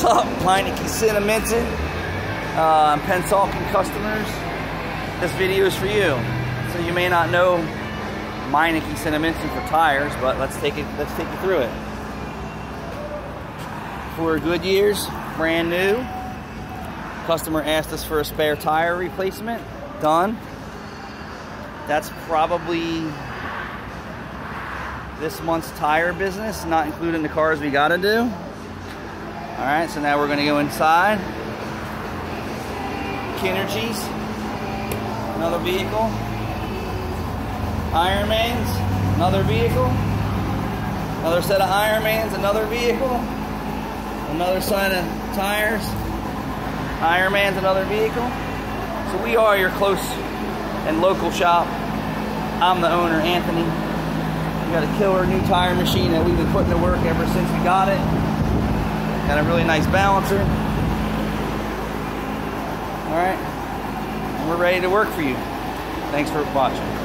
up, Meineke Cinnaminson, Pennsauken customers? This video is for you. So you may not know Meineke Cinnaminson for tires, but let's take you through it. For Goodyear's, brand new. Customer asked us for a spare tire replacement. Done. That's probably this month's tire business, not including the cars we gotta do. All right, so now we're gonna go inside. Kinergy's, another vehicle. Ironman's, another vehicle. Another set of Ironmans, another vehicle. Another set of tires. Ironman's, another vehicle. So we are your close and local shop. I'm the owner, Anthony. We got a killer new tire machine that we've been putting to work ever since we got it. Got a really nice balancer. All right, and we're ready to work for you. Thanks for watching.